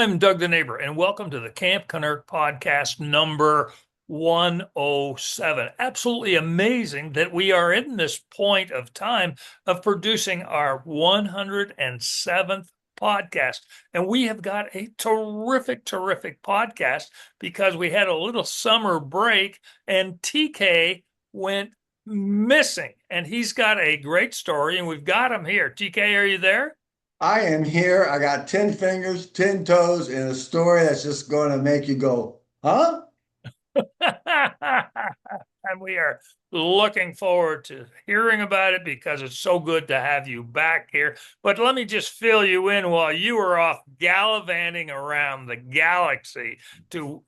I'm Doug the Neighbor, and welcome to the Camp Kennerk podcast number 107. Absolutely amazing that we are in this point of time of producing our 107th podcast. And we have got a terrific podcast because we had a little summer break and TK went missing. And he's got a great story, and we've got him here. TK, are you there? I am here. I got 10 fingers, 10 toes, and a story that's just going to make you go, huh? And we are looking forward to hearing about it because it's so good to have you back here. But let me just fill you in while you were off gallivanting around the galaxy to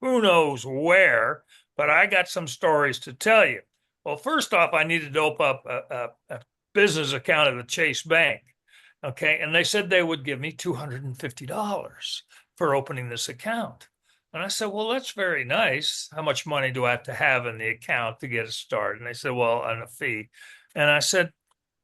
who knows where. But I got some stories to tell you. Well, first off, I needed to open up a business account at the Chase Bank. Okay. And they said they would give me $250 for opening this account. And I said, well, that's very nice. How much money do I have to have in the account to get a start? And they said, well, on a fee. And I said,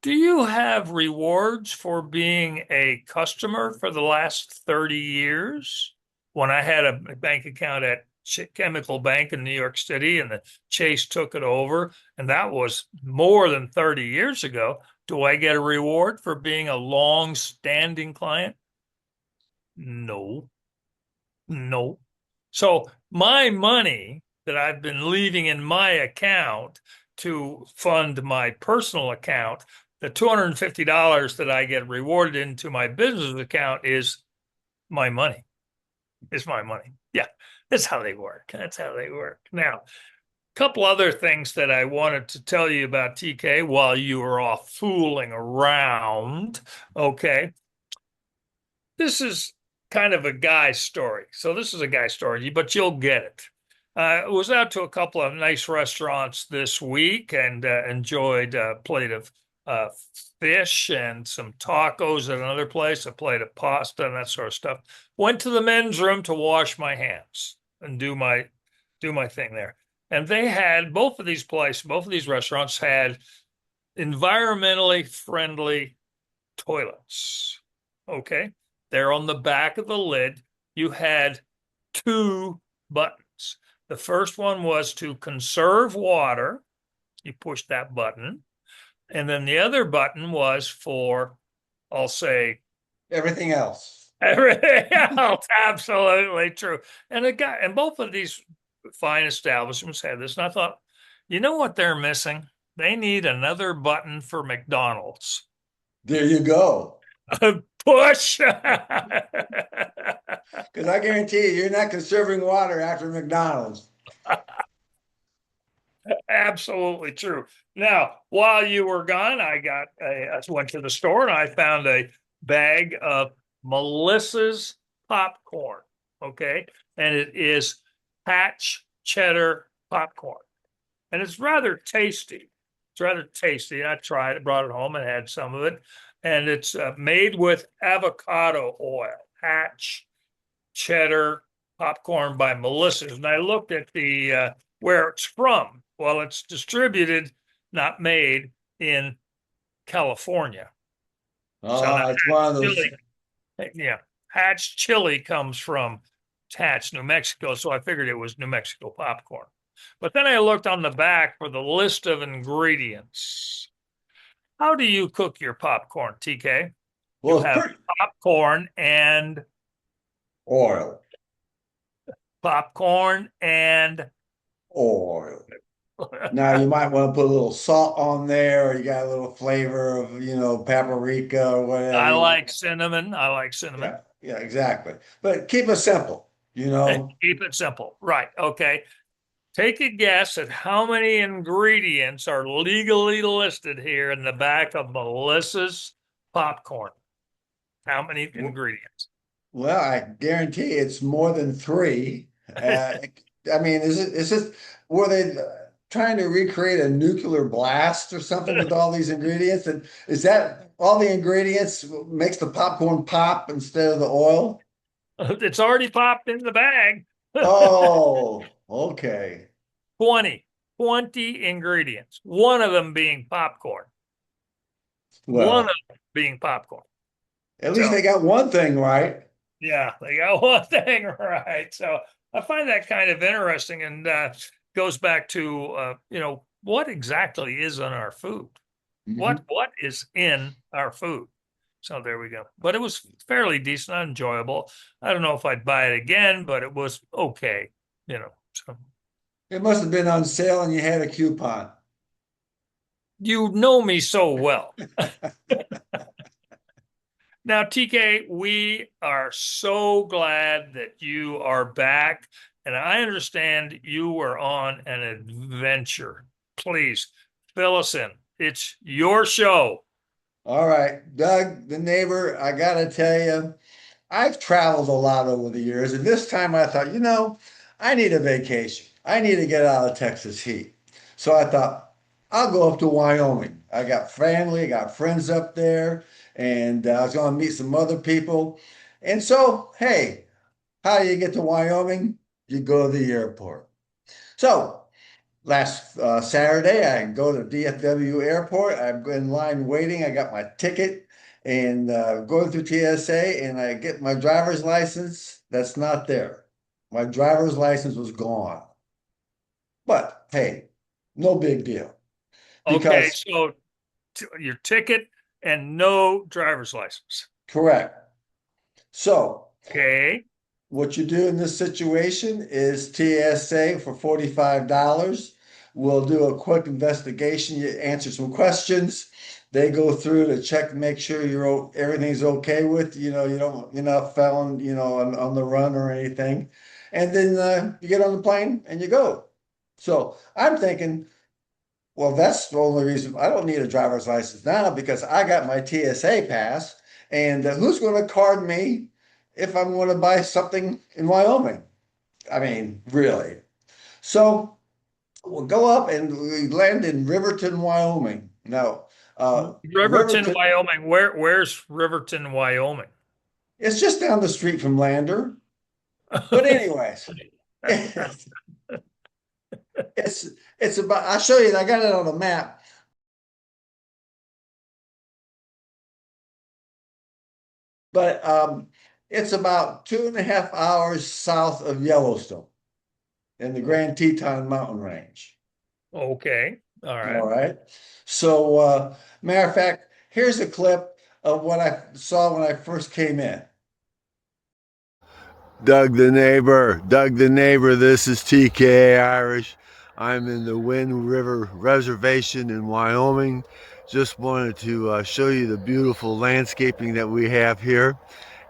do you have rewards for being a customer for the last 30 years? When I had a bank account at Chemical Bank in New York City and the Chase took it over, and that was more than 30 years ago. Do I get a reward for being a long-standing client? No, no. So my money that I've been leaving in my account to fund my personal account, the $250 that I get rewarded into my business account is my money. Is my money. Yeah, that's how they work. That's how they work. Now, a couple other things that I wanted to tell you about TK while you were off fooling around. Okay. This is kind of a guy story. So this is a guy story, but you'll get it. I was out to a couple of nice restaurants this week and enjoyed a plate of uh, fish and some tacos at another place, a plate of pasta and that sort of stuff. Went to the men's room to wash my hands and do my thing there. And they had both of these restaurants had environmentally friendly toilets. Okay. There on the back of the lid, you had two buttons. The first one was to conserve water. You push that button. And then the other button was for, I'll say, Everything else. everything else. Absolutely true. And both of these fine establishments had this. And I thought, you know what they're missing? They need another button for McDonald's. There you go. Push. Because I guarantee you, you're not conserving water after McDonald's. Absolutely true. Now, while you were gone, I went to the store and I found a bag of Melissa's popcorn. Okay. And it is Hatch cheddar popcorn. And it's rather tasty. It's rather tasty. I tried it, brought it home and had some of it. And it's made with avocado oil, Hatch cheddar popcorn by Melissa's. And I looked at the where it's from. Well, it's distributed, not made in California. So now Oh, it's one of those. chili, yeah, Hatch chili comes from Hatch, New Mexico. So I figured it was New Mexico popcorn. But then I looked on the back for the list of ingredients. How do you cook your popcorn, TK? You Well, it's have pretty popcorn and oil, popcorn and oil. Now you might want to put a little salt on there, or you got a little flavor of, paprika or whatever I you want. like cinnamon. I like cinnamon. Yeah, yeah, exactly. But keep it simple, you And know. keep it simple. Right. Okay. Take a guess at how many ingredients are legally listed here in the back of Melissa's popcorn. How many ingredients? Well, I guarantee it's more than three. I mean, were they trying to recreate a nuclear blast or something with all these ingredients? And is that all the ingredients makes the popcorn pop instead of the oil? It's already popped in the bag. Oh, okay. 20, 20 ingredients. One of them being popcorn. One of Well, them being popcorn. at least So they got one thing right. Yeah, they got one thing right. So I find that kind of interesting and goes back to what exactly is in our food? Mhm. What is in our food? So there we go. But it was fairly decent, enjoyable. I don't know if I'd buy it again, but it was okay, you know. So It must have been on sale and you had a coupon. you know me so well. Now, TK, we are so glad that you are back. And I understand you were on an adventure. Please fill us in. It's your show. All right, Doug, the neighbor, I gotta tell you, I've traveled a lot over the years, and this time I thought, I need a vacation. I need to get out of Texas heat. So I thought, I'll go up to Wyoming. I got family, I got friends up there, and I was going to meet some other people. And so, hey, how do you get to Wyoming? You go to the airport. So last Saturday, I go to DFW Airport. I'm in line waiting. I got my ticket and going through TSA, and I get my driver's license. That's not there. My driver's license was gone. But hey, no big deal Okay, because so your ticket and no driver's license. correct. So Okay. what you do in this situation is TSA for $45. We'll do a quick investigation. You answer some questions. They go through to check, make sure everything's okay with, you're not felon, on the run or anything. And then you get on the plane and you go. So I'm thinking, well, that's the only reason I don't need a driver's license now because I got my TSA pass. And who's going to card me if I'm going to buy something in Wyoming? I mean, really. So we'll go up and we land in Riverton, Wyoming. Now, Riverton, Riverton, Wyoming. Where's Riverton, Wyoming? it's just down the street from Lander. But anyways, it's it's it's about. I'll show you. I got it on a map, but it's about 2.5 hours south of Yellowstone in the Grand Teton Mountain Range. Okay. All All right. right. So, matter of fact, here's a clip of what I saw when I first came in. Doug the neighbor, this is TK Irish. I'm in the Wind River Reservation in Wyoming. Just wanted to show you the beautiful landscaping that we have here.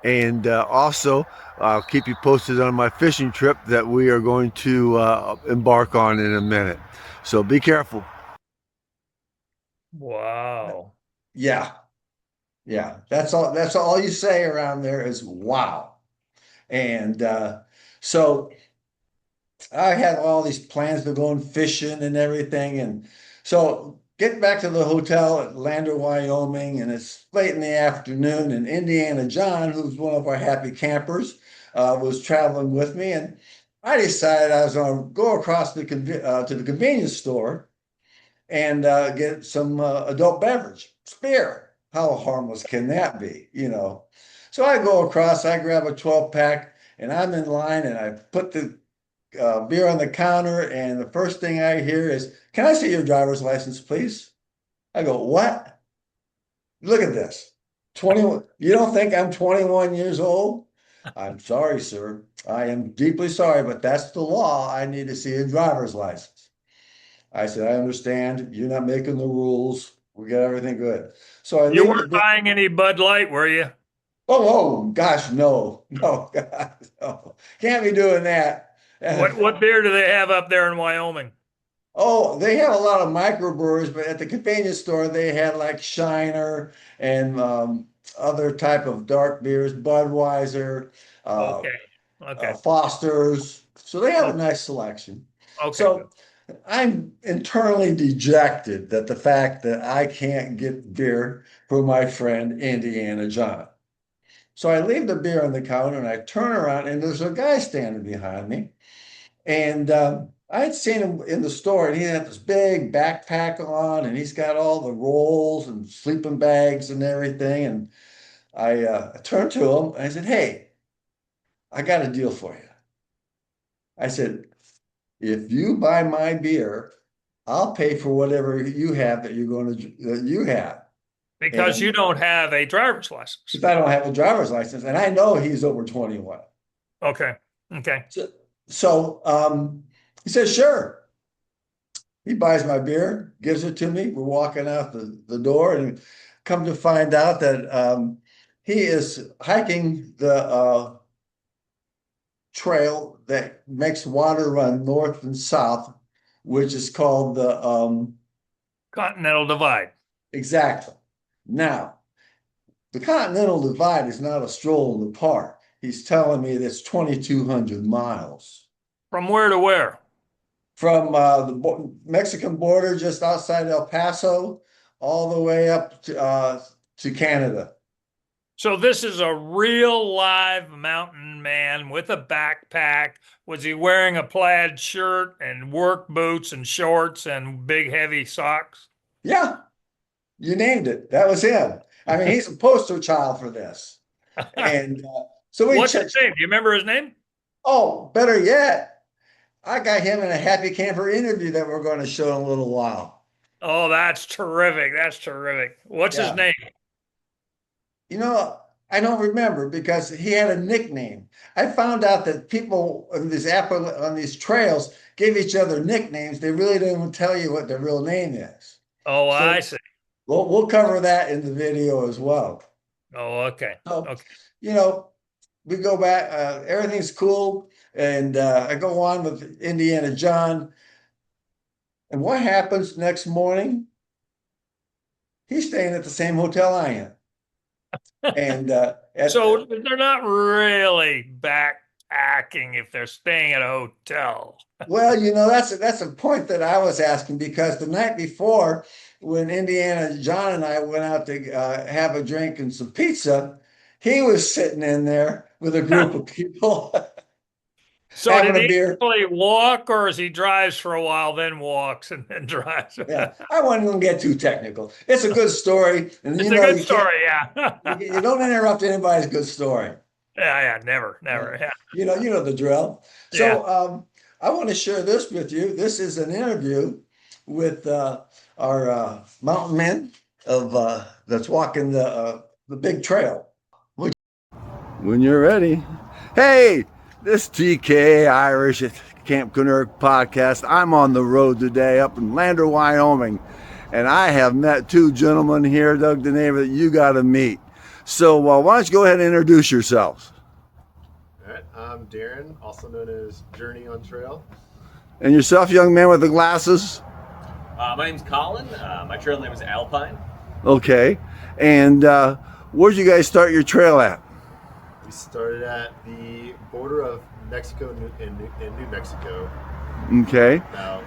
And also, I'll keep you posted on my fishing trip that we are going to embark on in a minute. So be careful. Wow. Yeah, yeah. That's all you say around there is wow. And so I had all these plans to go and fishing and everything. And so getting back to the hotel at Lander, Wyoming, and it's late in the afternoon, and Indiana John, who's one of our happy campers, was traveling with me. And I decided I was going to go across to the convenience store and get some adult beverage, beer. How harmless can that be, So I go across, I grab a 12 pack, and I'm in line, and I put the beer on the counter, and the first thing I hear is, "Can I see your driver's license, please?" I go, "What? Look at this. 21. You don't think I'm 21 years old?" "I'm sorry, sir. I am deeply sorry, but that's the law. I need to see a driver's license." I said, "I understand. You're not making the rules. We got everything good." So I You leave the weren't beer. buying any Bud Light, were you? Oh, gosh, no, no, God, no. Can't be doing that. What beer do they have up there in Wyoming? Oh, they have a lot of microbreweries, but at the convenience store they had like Shiner and other type of dark beers, Budweiser, uh, Okay. Okay. Foster's. So they have a Oh, nice selection. okay, good. So I'm internally dejected that the fact that I can't get beer for my friend Indiana John. So I leave the beer on the counter and I turn around and there's a guy standing behind me. And I had seen him in the store, and he had this big backpack on, and he's got all the rolls and sleeping bags and everything. And I turned to him and I said, "Hey," I got a deal for you. I said, if you buy my beer, I'll pay for whatever you have that you have. Because you And don't have a driver's license. if I don't have a driver's license, and I know he's over 21. Okay. Okay. So he says, sure. He buys my beer, gives it to me. We're walking out the door, and come to find out that he is hiking the trail that makes water run north and south, which is called the Continental Divide. exactly. Now, the Continental Divide is not a stroll in the park. He's telling me that's 2,200 miles From where to where? from the Mexican border just outside El Paso all the way up to Canada. So this is a real live mountain man with a backpack. Was he wearing a plaid shirt and work boots and shorts and big heavy socks? Yeah, you named it. That was him. I mean, he's a poster child for this. And so we What's his checked. name? Do you remember his name? Oh, better yet, I got him in a Happy Camper interview that we're going to show in a little while. Oh, that's terrific. That's terrific. What's his Yeah. name? You know, I don't remember because he had a nickname. I found out that people on these trails give each other nicknames. They really don't even tell you what their real name is. Oh, I So see. we'll cover that in the video as well. Oh, okay. So, Okay. you know, we go back, everything's cool. And I go on with Indiana John. And what happens next morning? He's staying at the same hotel I am. And So they're not really backpacking if they're staying at a hotel. well, that's a point that I was asking because the night before, when Indiana John and I went out to have a drink and some pizza, he was sitting in there with a group of people So having did a he beer. actually walk, or as he drives for a while, then walks and then drives? Yeah, I wouldn't even get too technical. It's a good story, and It's a good you can't story, yeah. you don't interrupt anybody's good story. Yeah, yeah, never, Yeah. never. Yeah, You know the drill. yeah. So I want to share this with you. This is an interview with our mountain men of that's walking the big trail. When you're ready. Hey, this TK Irish at Camp Kennerk podcast. I'm on the road today up in Lander, Wyoming, and I have met two gentlemen here, Doug the neighbor, that you got to meet. So why don't you go ahead and introduce yourselves? All right, I'm Darren, also known as Journey on Trail. And yourself, young man with the glasses? My name's Colin. My trail name is Alpine. Okay. And where'd you guys start your trail at? We started at the border of Mexico and New Mexico, Okay. about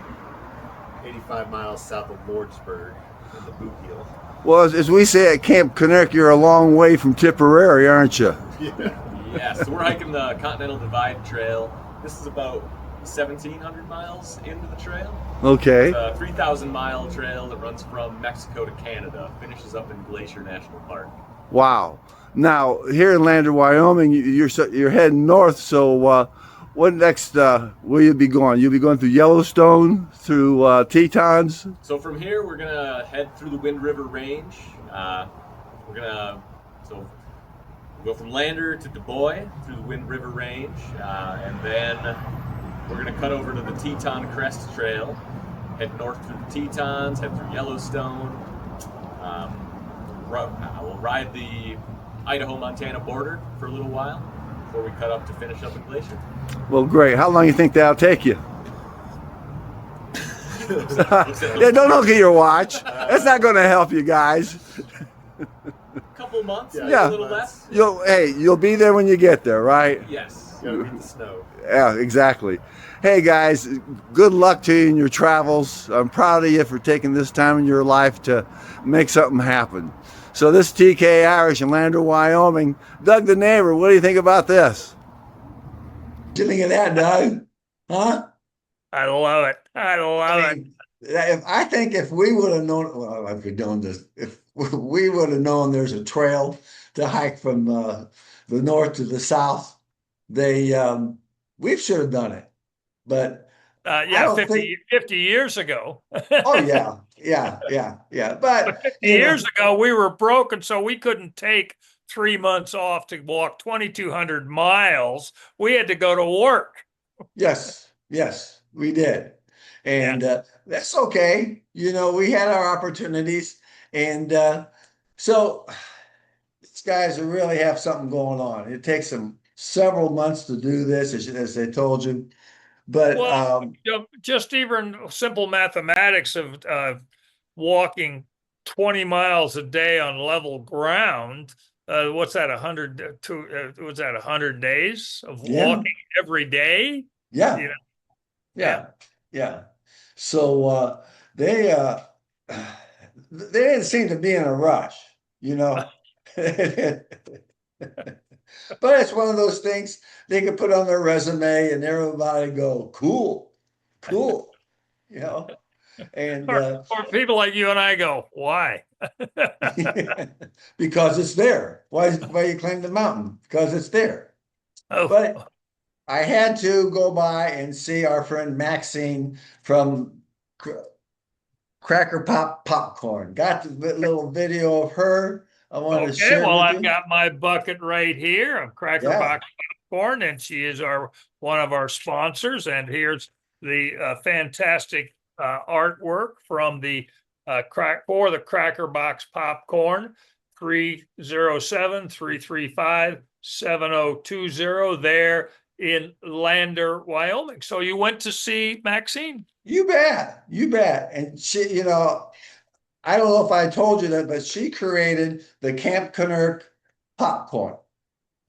85 miles south of Lordsburg in the boot heel. Well, as we say at Camp Kennerk, you're a long way from Tipperary, aren't you? Yeah. Yeah, so we're hiking the Continental Divide Trail. This is about 1,700 miles into the trail. Okay. It's a 3,000-mile trail that runs from Mexico to Canada, finishes up in Glacier National Park. Wow. Now, here in Lander, Wyoming, you're heading north, so what next will you be going? You'll be going through Yellowstone, through Tetons? So from here, we're going to head through the Wind River Range. So we'll go from Lander to Du Bois through the Wind River Range, and then we're going to cut over to the Teton Crest Trail, head north through the Tetons, head through Yellowstone. We'll ride the Idaho-Montana border for a little while before we cut up to finish up in Glacier. Well, great. How long do you think that'll take you? Yeah, don't look at your watch. That's not going to help you guys. Couple months, Yeah. a little less. You'll be there when you get there, right? Yes. Gotta beat the snow. Yeah, exactly. Hey guys, good luck to you in your travels. I'm proud of you for taking this time in your life to make something happen. So this is TK Irish in Lander, Wyoming. Doug the neighbor, what do you think about this? What do you think of that, Doug? Huh? I love it. I love it. I think if we would have known, well, if we're doing this, if we would have known there's a trail to hike from the north to the south, they we should have done it, but I Yeah, don't think. 50 years ago. Oh yeah, yeah, yeah, yeah. But But 50 you years know, ago, we were broken, so we couldn't take 3 months off to walk 2,200 miles. We had to go to work. yes, yes, we did, Yeah. and that's okay. We had our opportunities, and so these guys really have something going on. It takes them several months to do this, as they told you, but Well, just even simple mathematics of walking 20 miles a day on level ground. What's that? 100 was that 100 days of yeah, walking every day? yeah, You know, yeah. yeah, yeah. So they they didn't seem to be in a rush, you know. But it's one of those things they could put on their resume and everybody go, cool, cool, you know. And Or people like you and I go, why? because it's there. Why you claim the mountain? Because it's there. Oh, But I had to go by and see our friend Maxine from Cracker Pop Popcorn. Got the little video of her. I wanted to okay. share Well, with I've you. got my bucket right here of Cracker Yeah. Box Popcorn, and she is one of our sponsors. And here's the fantastic artwork from the Cracker Box Popcorn 307-335-7020 there in Lander, Wyoming. So you went to see Maxine? You bet. You bet. And she, I don't know if I told you that, but she created the Camp Kennerk popcorn.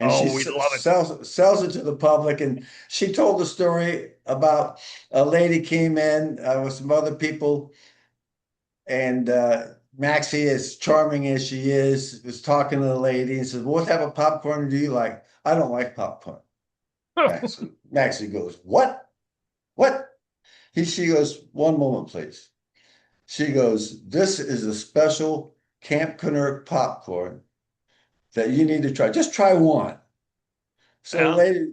And she Oh, we love it. sells it to the public. And she told the story about a lady came in with some other people, and Maxie, as charming as she is, was talking to the lady and says, "What type of popcorn do you like?" "I don't like popcorn." Maxie goes, "What? What?" She goes, "One moment, please." She goes, "This is a special Camp Kennerk popcorn that you need to try. Just try one." So the Yeah. lady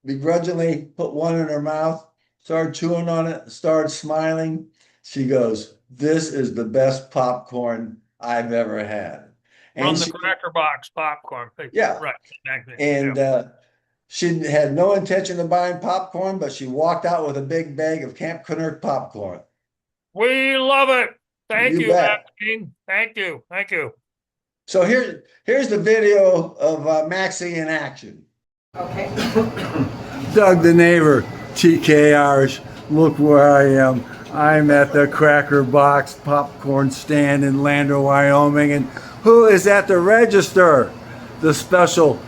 begrudgingly put one in her mouth, started chewing on it, started smiling. She goes, "This is the best popcorn I've ever had." And From the she, Cracker Box Popcorn. yeah, Right. Exactly. Yeah. and she had no intention of buying popcorn, but she walked out with a big bag of Camp Kennerk popcorn. We love it. Thank You you, bet. Maxine. Thank you. Thank you. So here's the video of Maxie in action. Okay. Doug the neighbor, TKRs. Look where I am. I'm at the Cracker Box popcorn stand in Lander, Wyoming, and who is at the register? The special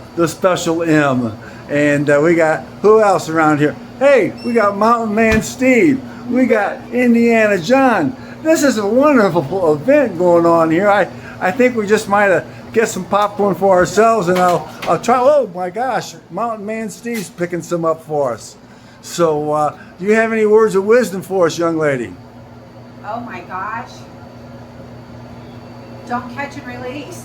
M. And we got who else around here? Hey, we got Mountain Man Steve. We got Indiana John. This is a wonderful event going on here. I think we just might get some popcorn for ourselves, and I'll try. Oh my gosh, Mountain Man Steve's picking some up for us. So, do you have any words of wisdom for us, young lady? Oh my gosh. Don't catch and release.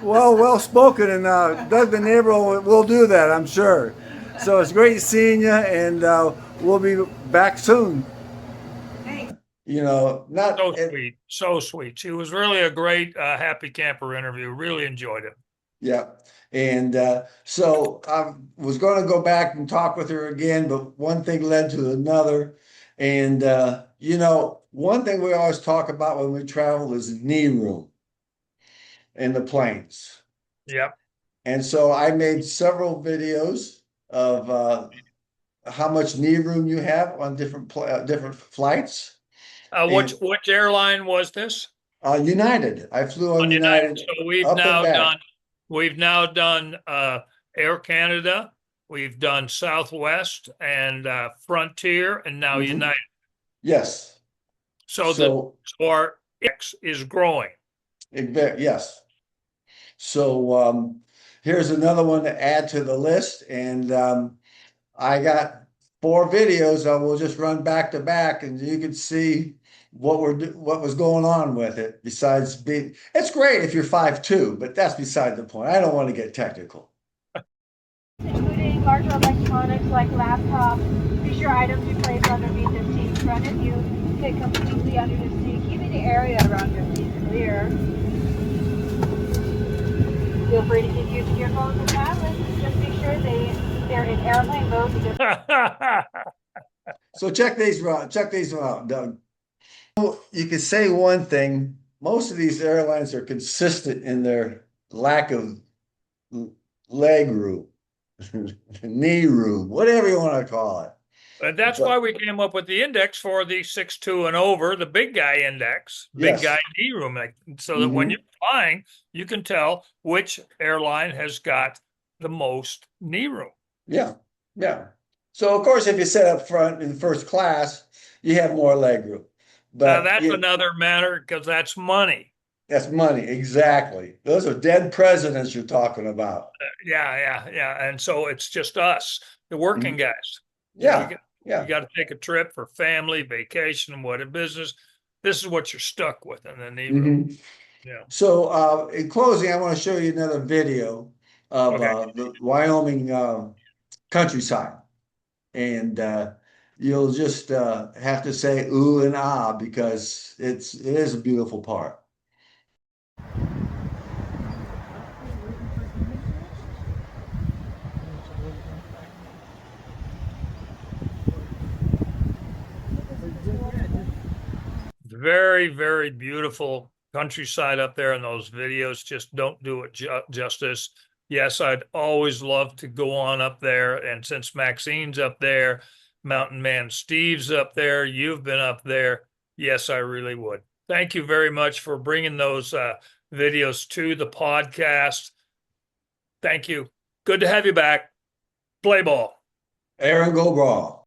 Well spoken, and Doug the neighbor will do that, I'm sure. So it's great seeing you, and we'll be back soon. Thanks. Not So sweet. So sweet. She was really a great Happy Camper interview. Really enjoyed it. Yeah. And so I was going to go back and talk with her again, but one thing led to another. And, one thing we always talk about when we travel is knee room in the planes. Yep. And so I made several videos of how much knee room you have on different flights. Which airline was this? United. I flew on On United. United So up and back. we've now done Air Canada, we've done Southwest and Frontier, and now Mhm. United. Yes. So our X is growing. Yes. So here's another one to add to the list, and I got 4 videos. I will just run back to back, and you can see what was going on with it. Besides it's great if you're 5'2", but that's beside the point. I don't want to get technical. including larger electronics like laptops. Be sure items be placed underneath the seat in front of you. Fit completely under the seat, keeping the area around your seat clear. Feel free to keep using your phones and tablets. Just be sure they're in airplane mode because So check these out, Doug. You can say one thing. Most of these airlines are consistent in their lack of leg room, knee room, whatever you want to call it. And that's But why we came up with the index for the 6'2" and over, the big guy index, big yes. guy knee room, so that when Mhm. you're flying, you can tell which airline has got the most knee room. Yeah, yeah. So of course, if you sit up front in first class, you have more leg room. But That's another matter because that's money. that's money, exactly. Those are dead presidents you're talking about. Yeah. And so it's just us, the working Mhm. guys. You know, Yeah, you yeah. got to take a trip for family, vacation, what a business. This is what you're stuck with in the knee room. Mhm. Yeah. So in closing, I want to show you another video of Okay. the Wyoming countryside. And you'll just have to say ooh and ah because it is a beautiful part. Very, very beautiful countryside up there, and those videos just don't do it justice. Yes, I'd always love to go on up there. And since Maxine's up there, Mountain Man Steve's up there, you've been up there. Yes, I really would. Thank you very much for bringing those videos to the podcast. Thank you. Good to have you back. Play ball. Aaron Gobraw.